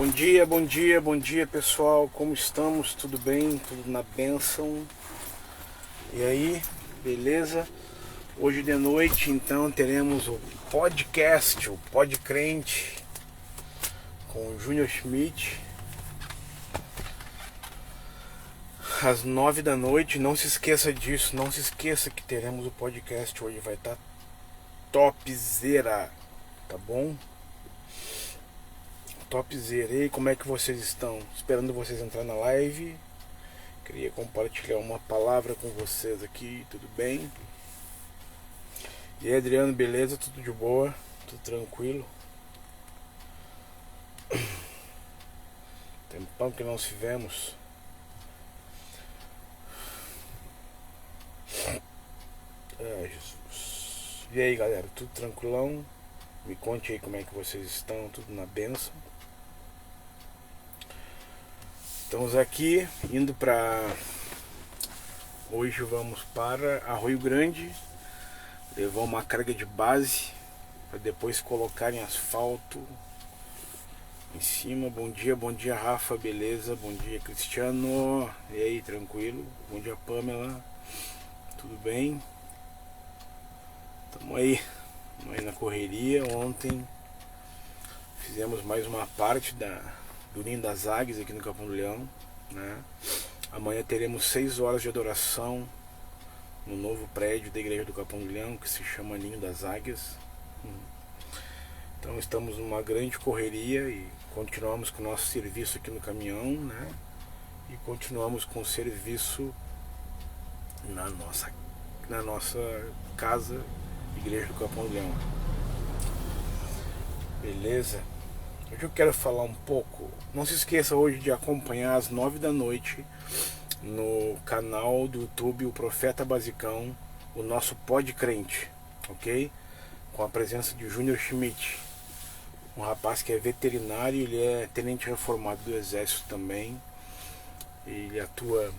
Bom dia pessoal, como estamos? Tudo bem? Tudo na bênção? E aí, beleza? Hoje de noite então teremos o podcast, o Podcrente, com o Júnior Schmidt, às 9 da noite. Não se esqueça disso, não se esqueça que teremos o podcast hoje, vai estar topzera, tá bom? Topzera. E aí, como é que vocês estão? Esperando vocês entrar na live. Queria compartilhar uma palavra com vocês aqui, tudo bem? E aí, Adriano, beleza? Tudo de boa? Tudo tranquilo? Tempão que não se vemos. Ai, Jesus. E aí, galera, tudo tranquilão? Me conte aí como é que vocês estão, tudo na bênção. Estamos aqui indo para... Hoje vamos para Arroio Grande, levar uma carga de base para depois colocar em asfalto em cima. Bom dia Rafa, beleza? Bom dia Cristiano, e aí, tranquilo? Bom dia Pamela, tudo bem? Estamos aí na correria. Ontem fizemos mais uma parte do Ninho das Águias aqui no Capão do Leão, né? Amanhã teremos 6 horas de adoração no novo prédio da igreja do Capão do Leão, que se chama Ninho das Águias. Então estamos numa grande correria e continuamos com o nosso serviço aqui no caminhão, né? E continuamos com o serviço na nossa casa, igreja do Capão do Leão. Beleza? Hoje eu quero falar um pouco. Não se esqueça hoje de acompanhar às 9 da noite no canal do YouTube, o Profeta Basicão, o nosso Podcrente, ok? Com a presença de Júnior Schmidt, um rapaz que é veterinário, ele é tenente reformado do Exército também. Ele atua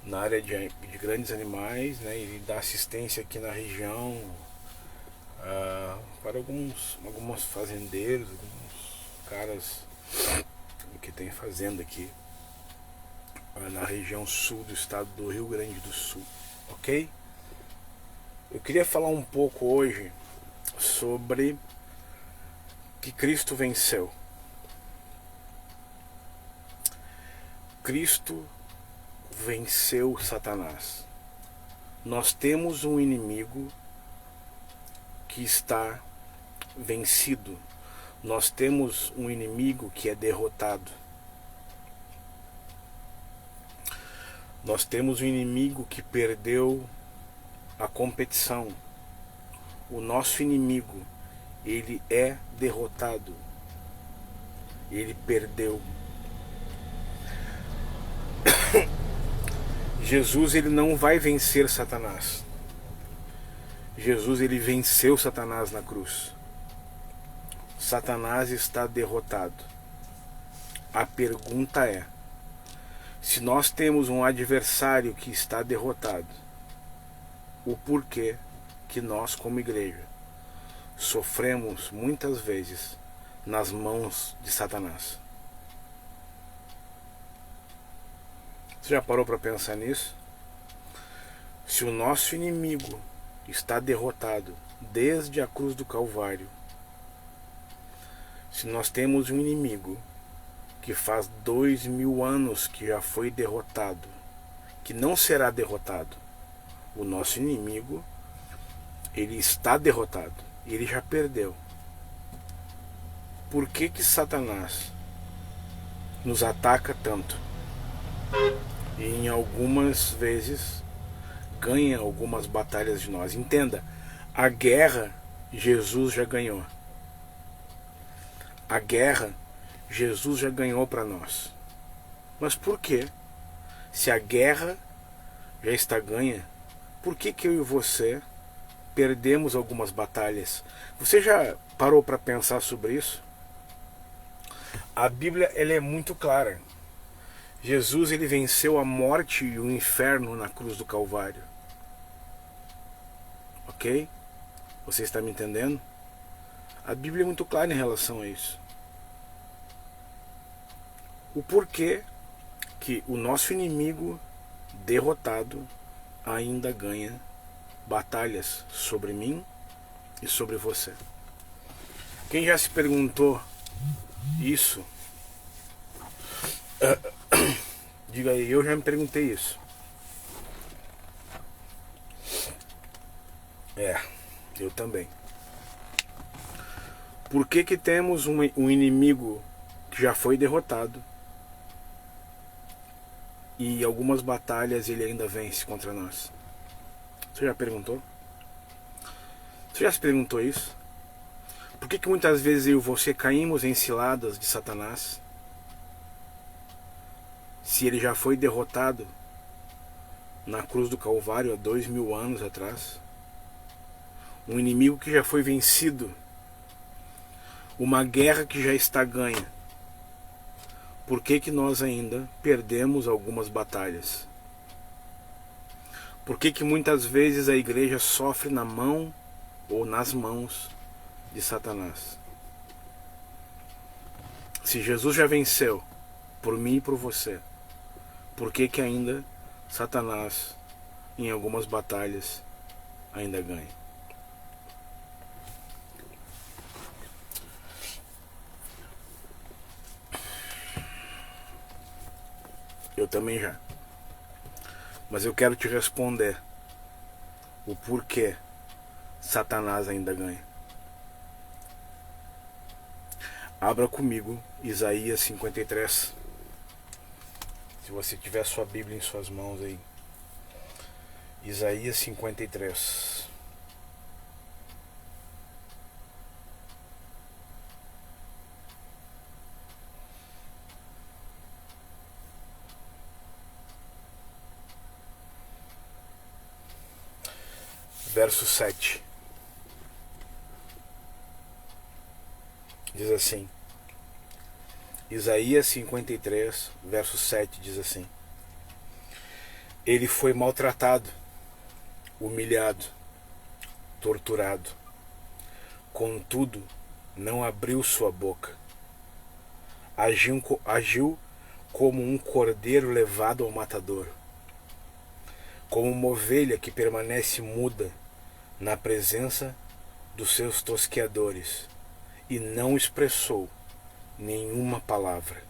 na área de grandes animais, né? Ele dá assistência aqui na região para alguns fazendeiros, alguns caras que tem fazenda aqui na região sul do estado do Rio Grande do Sul, ok? Eu queria falar um pouco hoje sobre que Cristo venceu. Cristo venceu Satanás. Nós temos um inimigo que está vencido. Nós temos um inimigo que é derrotado. Nós temos um inimigo que perdeu a competição. O nosso inimigo, ele é derrotado. Ele perdeu. Jesus, ele não vai vencer Satanás. Jesus, ele venceu Satanás na cruz. Satanás está derrotado. A pergunta é: se nós temos um adversário que está derrotado, o porquê que nós, como igreja, sofremos muitas vezes nas mãos de Satanás? Você já parou para pensar nisso? Se o nosso inimigo está derrotado desde a cruz do Calvário, se nós temos um inimigo que faz 2000 anos que já foi derrotado, que não será derrotado, o nosso inimigo, ele está derrotado, ele já perdeu. Por que Satanás nos ataca tanto? E em algumas vezes ganha algumas batalhas de nós. Entenda, a guerra Jesus já ganhou. A guerra Jesus já ganhou para nós. Mas por quê? Se a guerra já está ganha, por que eu e você perdemos algumas batalhas? Você já parou para pensar sobre isso? A Bíblia, ela é muito clara. Jesus, ele venceu a morte e o inferno na cruz do Calvário. Ok? Você está me entendendo? A Bíblia é muito clara em relação a isso. o porquê que o nosso inimigo derrotado ainda ganha batalhas sobre mim e sobre você. Quem já se perguntou isso, diga aí, eu já me perguntei isso. Eu também. Por que temos um inimigo que já foi derrotado e algumas batalhas ele ainda vence contra nós? Você já perguntou? Você já se perguntou isso? Por que muitas vezes eu e você caímos em ciladas de Satanás? Se ele já foi derrotado na cruz do Calvário há 2000 anos atrás? Um inimigo que já foi vencido, uma guerra que já está ganha. Por que nós ainda perdemos algumas batalhas? Por que muitas vezes a igreja sofre na mão ou nas mãos de Satanás? Se Jesus já venceu por mim e por você, por que ainda Satanás em algumas batalhas ainda ganha? Eu também já. Mas eu quero te responder o porquê Satanás ainda ganha. Abra comigo Isaías 53. Se você tiver sua Bíblia em suas mãos aí. Isaías 53. Verso 7. Diz assim. Isaías 53, verso 7 diz assim: Ele foi maltratado, humilhado, torturado. Contudo, não abriu sua boca. Agiu como um cordeiro levado ao matador, como uma ovelha que permanece muda na presença dos seus tosqueadores, e não expressou nenhuma palavra.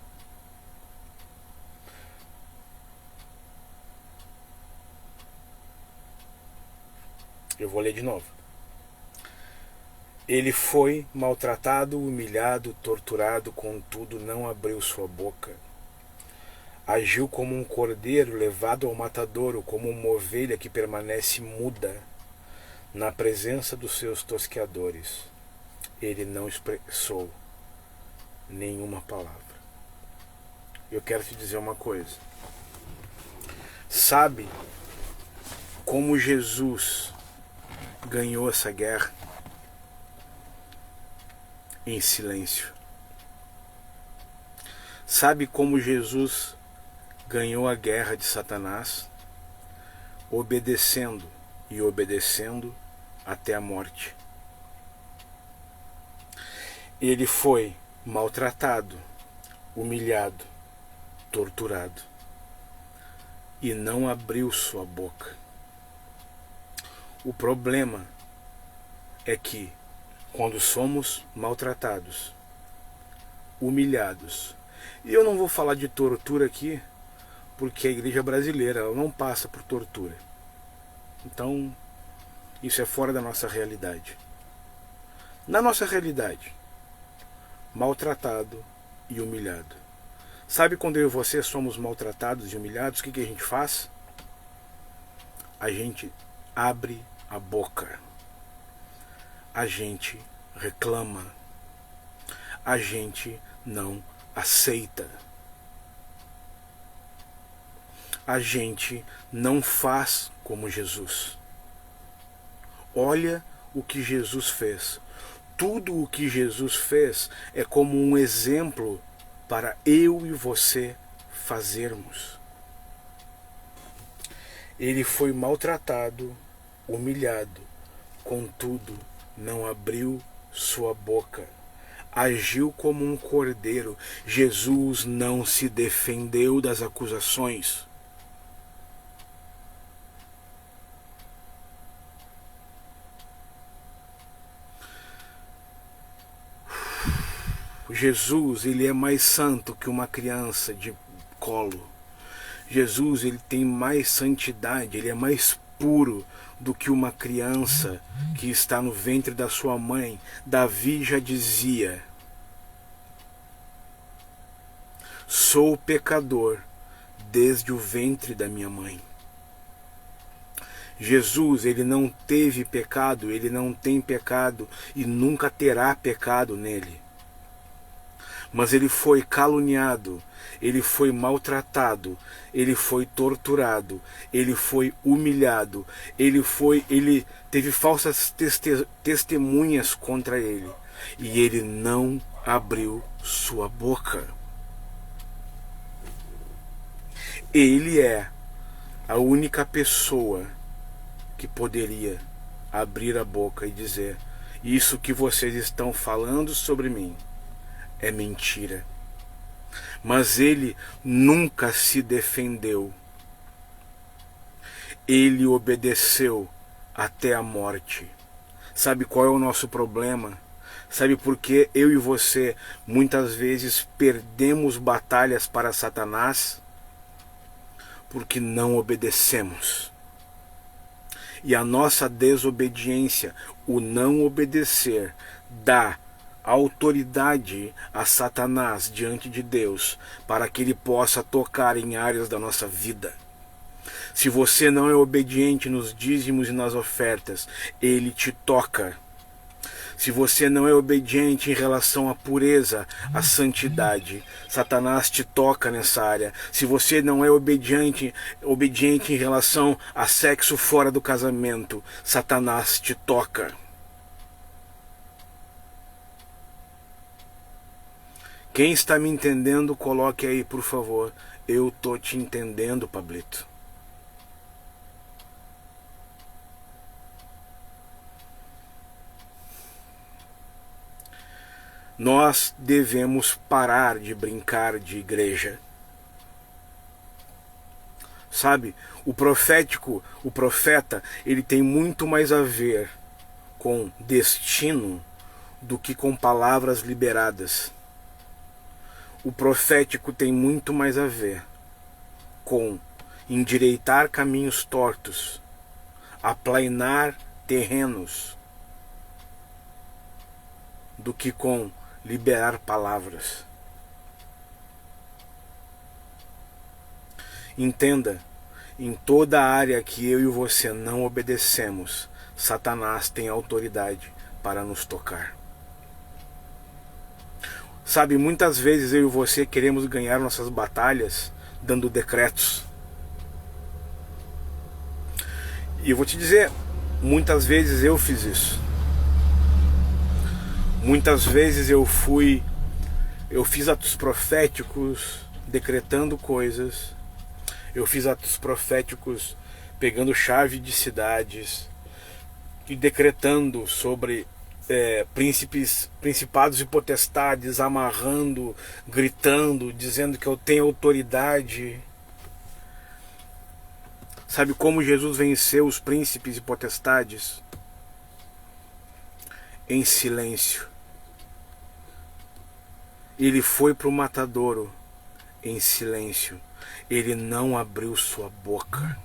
Eu vou ler de novo. Ele foi maltratado, humilhado, torturado, contudo não abriu sua boca. Agiu como um cordeiro levado ao matadouro, como uma ovelha que permanece muda na presença dos seus tosqueadores. Ele não expressou nenhuma palavra. Eu quero te dizer uma coisa. Sabe como Jesus ganhou essa guerra? Em silêncio. Sabe como Jesus ganhou a guerra de Satanás? Obedecendo e obedecendo até a morte. Ele foi maltratado, humilhado, torturado e não abriu sua boca. O problema é que quando somos maltratados, humilhados, e eu não vou falar de tortura aqui, porque a igreja brasileira ela não passa por tortura. Então, isso é fora da nossa realidade. Na nossa realidade, maltratado e humilhado. Sabe quando eu e você somos maltratados e humilhados, o que a gente faz? A gente abre a boca. A gente reclama. A gente não aceita. A gente não faz como Jesus. Olha o que Jesus fez. Tudo o que Jesus fez é como um exemplo para eu e você fazermos. Ele foi maltratado, humilhado, contudo não abriu sua boca. agiu como um cordeiro. Jesus não se defendeu das acusações. Jesus, ele é mais santo que uma criança de colo. Jesus, ele tem mais santidade, ele é mais puro do que uma criança que está no ventre da sua mãe. Davi já dizia: sou pecador desde o ventre da minha mãe. Jesus, ele não teve pecado, ele não tem pecado e nunca terá pecado nele. Mas ele foi caluniado, ele foi maltratado, ele foi torturado, ele foi humilhado, ele teve falsas testemunhas contra ele, e ele não abriu sua boca. Ele é a única pessoa que poderia abrir a boca e dizer: isso que vocês estão falando sobre mim é mentira. Mas ele nunca se defendeu. Ele obedeceu até a morte. Sabe qual é o nosso problema? Sabe por que eu e você muitas vezes perdemos batalhas para Satanás? Porque não obedecemos. E a nossa desobediência, o não obedecer, dá autoridade a Satanás diante de Deus, para que ele possa tocar em áreas da nossa vida. Se você não é obediente nos dízimos e nas ofertas, ele te toca. Se você não é obediente em relação à pureza, à santidade, Satanás te toca nessa área. Se você não é obediente em relação a sexo fora do casamento, Satanás te toca. Quem está me entendendo, coloque aí, por favor. Eu tô te entendendo, Pablito. Nós devemos parar de brincar de igreja. Sabe, o profeta, ele tem muito mais a ver com destino do que com palavras liberadas. O profético tem muito mais a ver com endireitar caminhos tortos, aplainar terrenos, do que com liberar palavras. Entenda, em toda área que eu e você não obedecemos, Satanás tem autoridade para nos tocar. Sabe, muitas vezes eu e você queremos ganhar nossas batalhas dando decretos. E eu vou te dizer, muitas vezes eu fiz isso. Muitas vezes eu fiz atos proféticos decretando coisas. Eu fiz atos proféticos pegando chave de cidades e decretando sobre principados e potestades, amarrando, gritando, dizendo que eu tenho autoridade. Sabe como Jesus venceu os príncipes e potestades? Em silêncio. Ele foi para o matadouro em silêncio. Ele não abriu sua boca.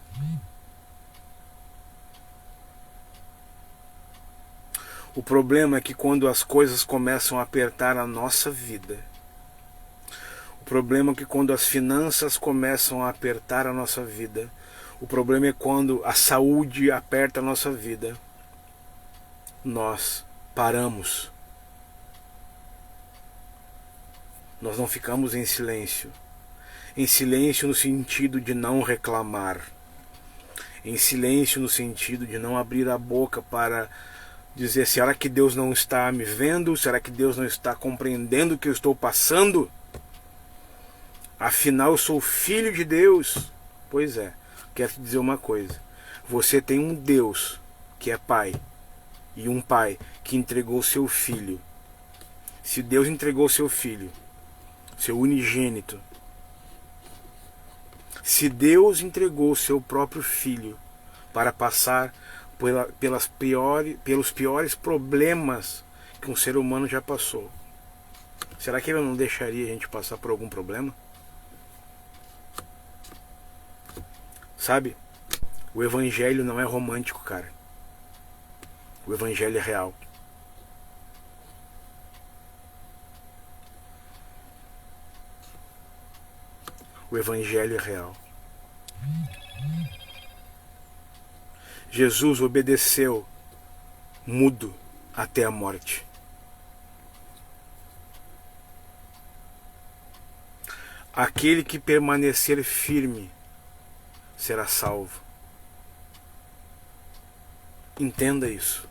O problema é que quando as coisas começam a apertar a nossa vida, o problema é que quando as finanças começam a apertar a nossa vida, o problema é quando a saúde aperta a nossa vida, nós paramos. Nós não ficamos em silêncio. Em silêncio no sentido de não reclamar. Em silêncio no sentido de não abrir a boca para dizer: será que Deus não está me vendo? Será que Deus não está compreendendo o que eu estou passando? Afinal, eu sou filho de Deus. Pois é, quero te dizer uma coisa. Você tem um Deus que é Pai. E um Pai que entregou seu Filho. Se Deus entregou seu filho, seu unigênito, se Deus entregou seu próprio filho para passar pelos piores problemas que um ser humano já passou, será que ele não deixaria a gente passar por algum problema? Sabe? O evangelho não é romântico, cara. O evangelho é real. O evangelho é real. Jesus obedeceu mudo até a morte. Aquele que permanecer firme será salvo. Entenda isso.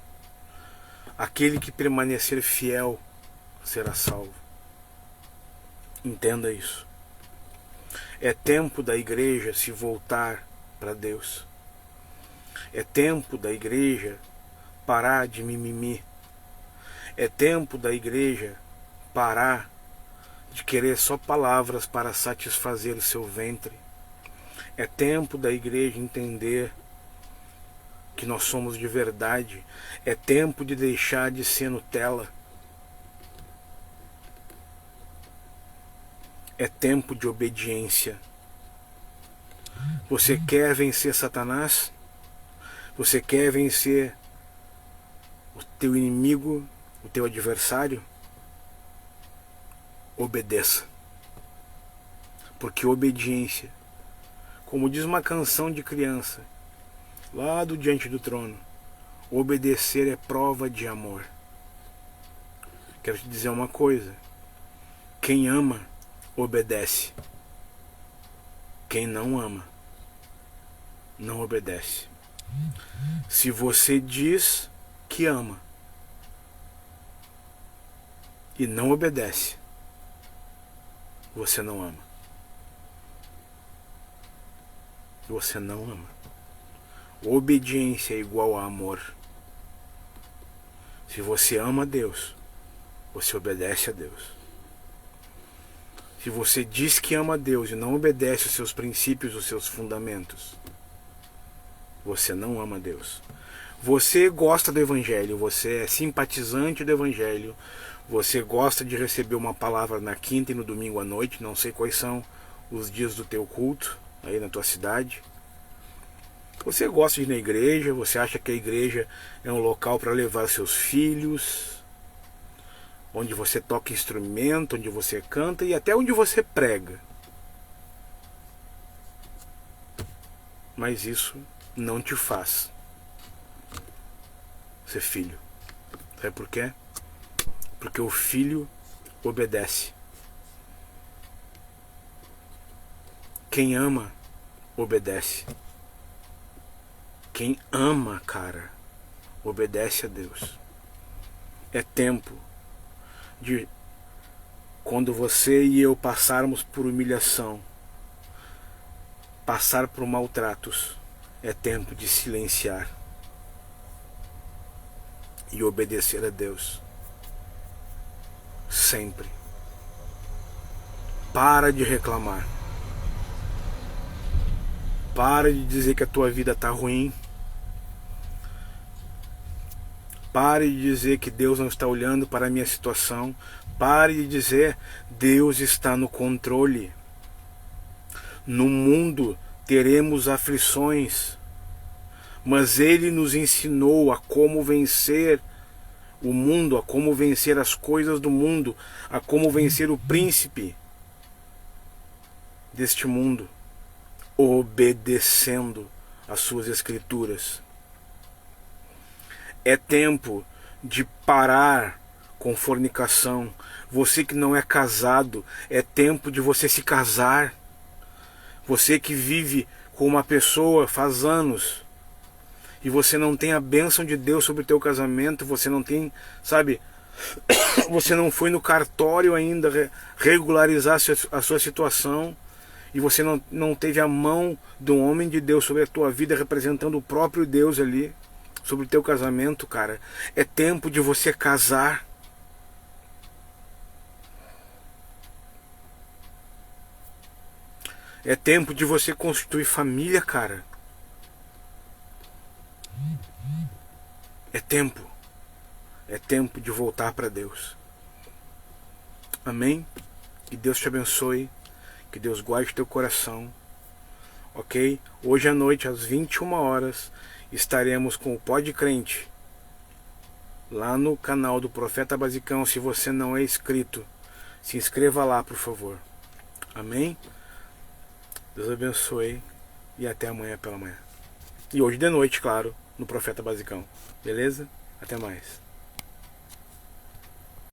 Aquele que permanecer fiel será salvo. Entenda isso. É tempo da igreja se voltar para Deus. É tempo da igreja parar de mimimi. É tempo da igreja parar de querer só palavras para satisfazer o seu ventre. É tempo da igreja entender que nós somos de verdade. É tempo de deixar de ser Nutella. É tempo de obediência. Você quer vencer Satanás? Você quer vencer o teu inimigo, o teu adversário? Obedeça. Porque obediência, como diz uma canção de criança, lá do Diante do Trono, obedecer é prova de amor. Quero te dizer uma coisa: quem ama, obedece. Quem não ama, não obedece. Se você diz que ama e não obedece, você não ama. Você não ama. Obediência é igual a amor. Se você ama a Deus, você obedece a Deus. Se você diz que ama a Deus e não obedece os seus princípios, os seus fundamentos, você não ama a Deus. Você gosta do Evangelho, você é simpatizante do Evangelho, você gosta de receber uma palavra na quinta e no domingo à noite, não sei quais são os dias do teu culto aí na tua cidade. Você gosta de ir na igreja, você acha que a igreja é um local para levar seus filhos, onde você toca instrumento, onde você canta e até onde você prega. Mas isso não te faz ser filho. Sabe por quê? Porque o filho obedece. Quem ama, obedece. Quem ama, cara, obedece a Deus. É tempo de, quando você e eu passarmos por humilhação, passar por maltratos, é tempo de silenciar e obedecer a Deus. Sempre. Para de reclamar. Para de dizer que a tua vida está ruim. Pare de dizer que Deus não está olhando para a minha situação. Pare de dizer: Deus está no controle. No mundo teremos aflições, mas Ele nos ensinou a como vencer o mundo, a como vencer as coisas do mundo, a como vencer o príncipe deste mundo, obedecendo às suas escrituras. É tempo de parar com fornicação. Você que não é casado, é tempo de você se casar. Você que vive com uma pessoa faz anos e você não tem a bênção de Deus sobre o teu casamento, você não tem, sabe, você não foi no cartório ainda regularizar a sua situação, e você não teve a mão do homem de Deus sobre a tua vida, representando o próprio Deus ali, sobre o teu casamento, cara. É tempo de você casar. É tempo de você constituir família, cara. É tempo. É tempo de voltar para Deus. Amém? Que Deus te abençoe. Que Deus guarde teu coração. Ok? Hoje à noite, às 21 horas, estaremos com o Pod Crente. Lá no canal do Profeta Basicão. Se você não é inscrito, se inscreva lá, por favor. Amém? Deus abençoe. E até amanhã pela manhã. E hoje de noite, claro, no Profeta Basicão. Beleza? Até mais.